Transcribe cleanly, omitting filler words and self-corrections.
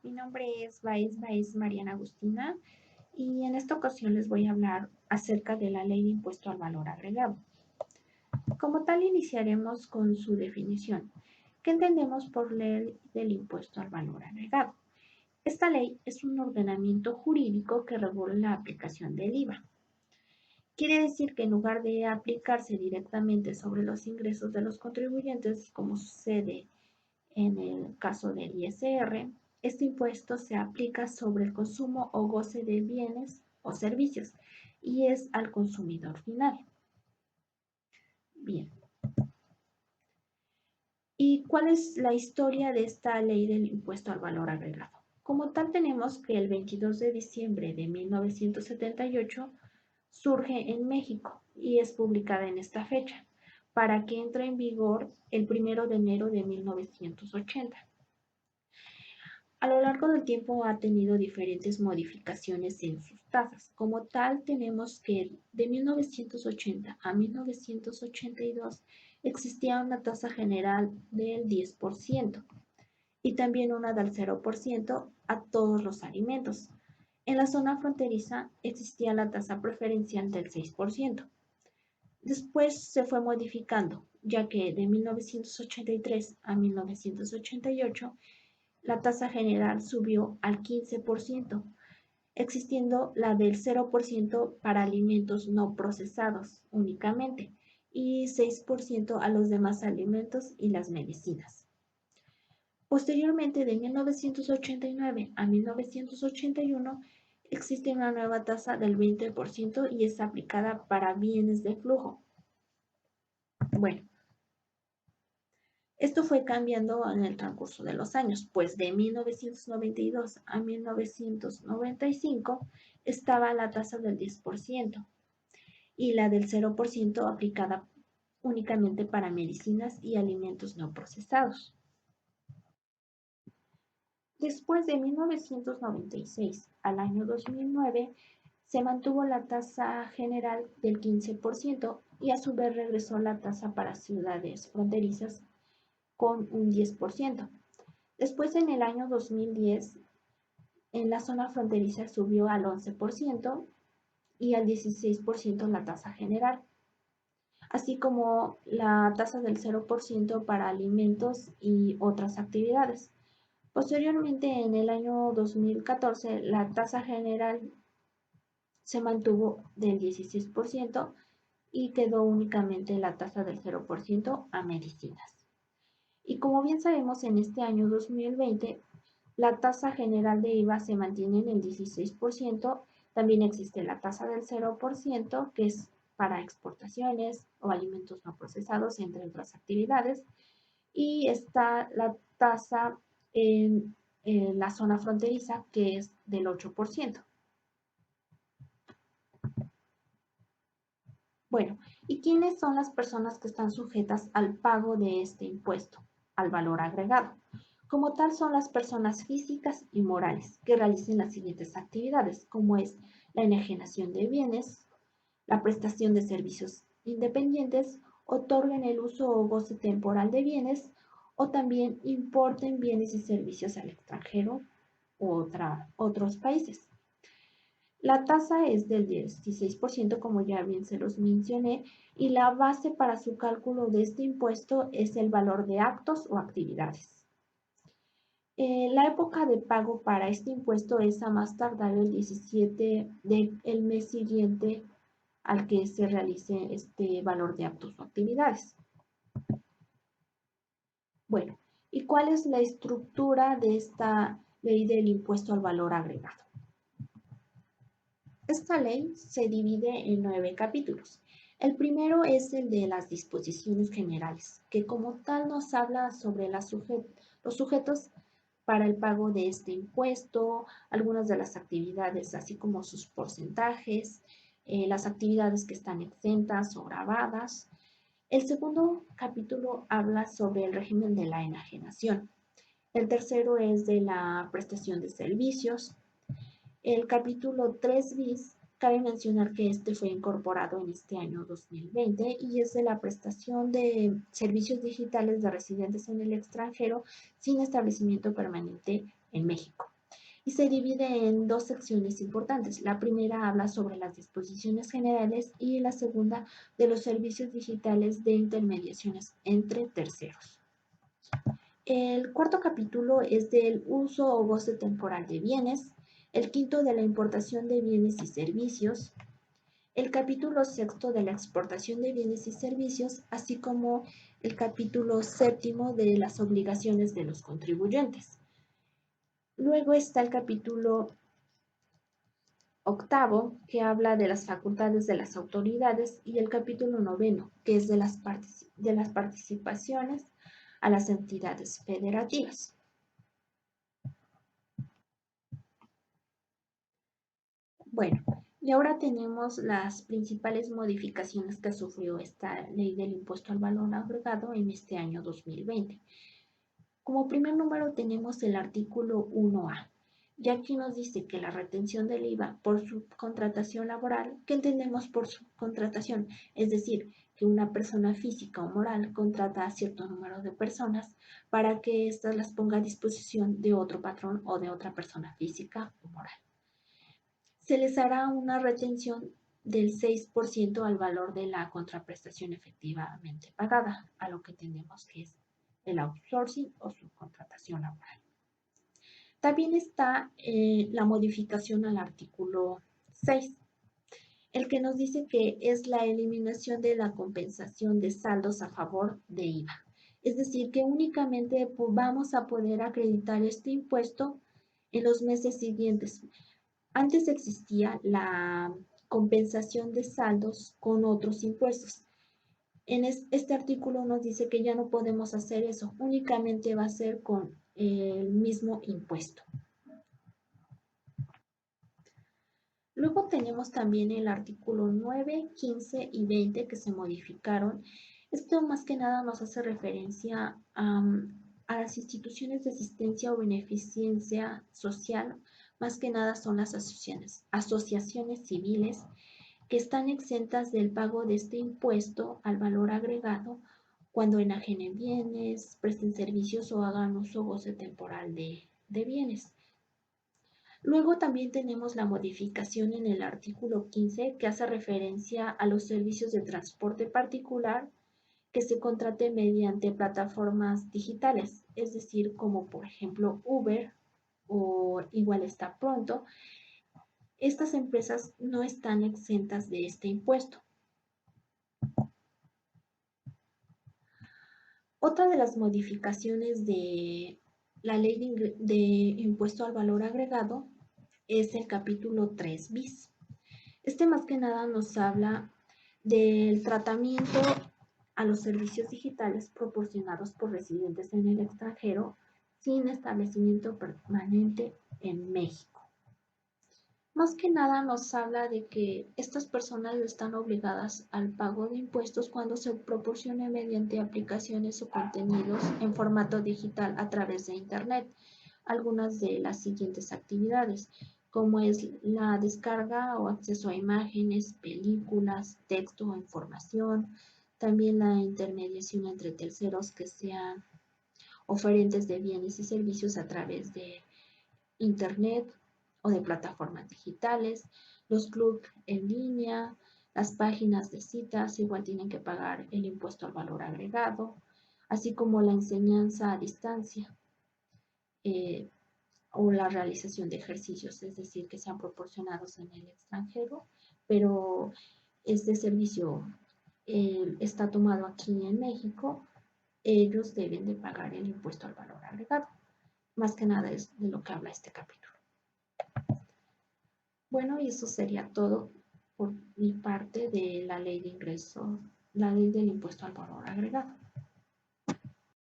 Mi nombre es Baez Mariana Agustina y en esta ocasión les voy a hablar acerca de la Ley de Impuesto al Valor Agregado. Como tal, iniciaremos con su definición. ¿Qué entendemos por ley del impuesto al valor agregado? Esta ley es un ordenamiento jurídico que regula la aplicación del IVA. Quiere decir que en lugar de aplicarse directamente sobre los ingresos de los contribuyentes, como sucede en el caso del ISR, este impuesto se aplica sobre el consumo o goce de bienes o servicios y es al consumidor final. Bien. ¿Y cuál es la historia de esta ley del impuesto al valor agregado? Como tal, tenemos que el 22 de diciembre de 1978 surge en México y es publicada en esta fecha, para que entre en vigor el 1 de enero de 1980. A lo largo del tiempo ha tenido diferentes modificaciones en sus tasas. Como tal, tenemos que de 1980 a 1982 existía una tasa general del 10% y también una del 0% a todos los alimentos. En la zona fronteriza existía la tasa preferencial del 6%. Después se fue modificando, ya que de 1983 a 1988 la tasa general subió al 15%, existiendo la del 0% para alimentos no procesados únicamente y 6% a los demás alimentos y las medicinas. Posteriormente, de 1989 a 1981, existe una nueva tasa del 20% y es aplicada para bienes de flujo. Bueno, esto fue cambiando en el transcurso de los años, pues de 1992 a 1995 estaba la tasa del 10% y la del 0% aplicada únicamente para medicinas y alimentos no procesados. Después de 1996 al año 2009 se mantuvo la tasa general del 15% y a su vez regresó la tasa para ciudades fronterizas con un 10%. Después, en el año 2010, en la zona fronteriza subió al 11% y al 16% la tasa general, así como la tasa del 0% para alimentos y otras actividades. Posteriormente, en el año 2014, la tasa general se mantuvo del 16% y quedó únicamente la tasa del 0% a medicinas. Y como bien sabemos, en este año 2020 la tasa general de IVA se mantiene en el 16%. También existe la tasa del 0%, que es para exportaciones o alimentos no procesados, entre otras actividades. Y está la tasa en la zona fronteriza, que es del 8%. Bueno, ¿y quiénes son las personas que están sujetas al pago de este impuesto, al valor agregado? Como tal, son las personas físicas y morales que realicen las siguientes actividades, como es la enajenación de bienes, la prestación de servicios independientes, otorguen el uso o goce temporal de bienes o también importen bienes y servicios al extranjero u otros países. La tasa es del 16%, como ya bien se los mencioné, y la base para su cálculo de este impuesto es el valor de actos o actividades. La época de pago para este impuesto es a más tardar el 17 del mes siguiente al que se realice este valor de actos o actividades. Bueno, ¿y cuál es la estructura de esta ley del impuesto al valor agregado? Esta ley se divide en 9 capítulos. El primero es el de las disposiciones generales, que como tal nos habla sobre los sujetos para el pago de este impuesto, algunas de las actividades, así como sus porcentajes, las actividades que están exentas o grabadas. El segundo capítulo habla sobre el régimen de la enajenación. El tercero es de la prestación de servicios. El capítulo 3 bis Cabe mencionar que este fue incorporado en este año 2020 y es de la prestación de servicios digitales de residentes en el extranjero sin establecimiento permanente en México. Y se divide en dos secciones importantes. La primera habla sobre las disposiciones generales y la segunda de los servicios digitales de intermediaciones entre terceros. El cuarto capítulo es del uso o goce temporal de bienes, el quinto de la importación de bienes y servicios, el capítulo sexto de la exportación de bienes y servicios, así como el capítulo séptimo de las obligaciones de los contribuyentes. Luego está el capítulo octavo, que habla de las facultades de las autoridades, y el capítulo noveno, que es de las participaciones a las entidades federativas. Bueno, y ahora tenemos las principales modificaciones que sufrió esta ley del impuesto al valor agregado en este año 2020. Como primer número tenemos el artículo 1A, y aquí nos dice que la retención del IVA por subcontratación laboral, ¿qué entendemos por subcontratación? Es decir, que una persona física o moral contrata a cierto número de personas para que éstas las ponga a disposición de otro patrón o de otra persona física o moral. Se les hará una retención del 6% al valor de la contraprestación efectivamente pagada, a lo que entendemos que es el outsourcing o subcontratación laboral. También está la modificación al artículo 6, el que nos dice que es la eliminación de la compensación de saldos a favor de IVA. Es decir, que únicamente vamos a poder acreditar este impuesto en los meses siguientes. Antes existía la compensación de saldos con otros impuestos. En este artículo nos dice que ya no podemos hacer eso, únicamente va a ser con el mismo impuesto. Luego tenemos también el artículo 9, 15 y 20 que se modificaron. Esto más que nada nos hace referencia a las instituciones de asistencia o beneficencia social, más que nada son las asociaciones civiles que están exentas del pago de este impuesto al valor agregado cuando enajenen bienes, presten servicios o hagan uso o goce temporal de bienes. Luego también tenemos la modificación en el artículo 15 que hace referencia a los servicios de transporte particular que se contrate mediante plataformas digitales, es decir, como por ejemplo Uber o igual está Pronto. Estas empresas no están exentas de este impuesto. Otra de las modificaciones de la ley de impuesto al valor agregado es el capítulo 3 bis. Este más que nada nos habla del tratamiento a los servicios digitales proporcionados por residentes en el extranjero sin establecimiento permanente en México. Más que nada nos habla de que estas personas están obligadas al pago de impuestos cuando se proporcione mediante aplicaciones o contenidos en formato digital a través de Internet. Algunas de las siguientes actividades, como es la descarga o acceso a imágenes, películas, texto o información, también la intermediación entre terceros que sean oferentes de bienes y servicios a través de Internet o de plataformas digitales, los clubs en línea, las páginas de citas igual tienen que pagar el impuesto al valor agregado, así como la enseñanza a distancia o la realización de ejercicios, es decir, que sean proporcionados en el extranjero, pero este servicio está tomado aquí en México, ellos deben de pagar el impuesto al valor agregado. Más que nada es de lo que habla este capítulo. Bueno, y eso sería todo por mi parte de la ley de ingreso, la ley del impuesto al valor agregado.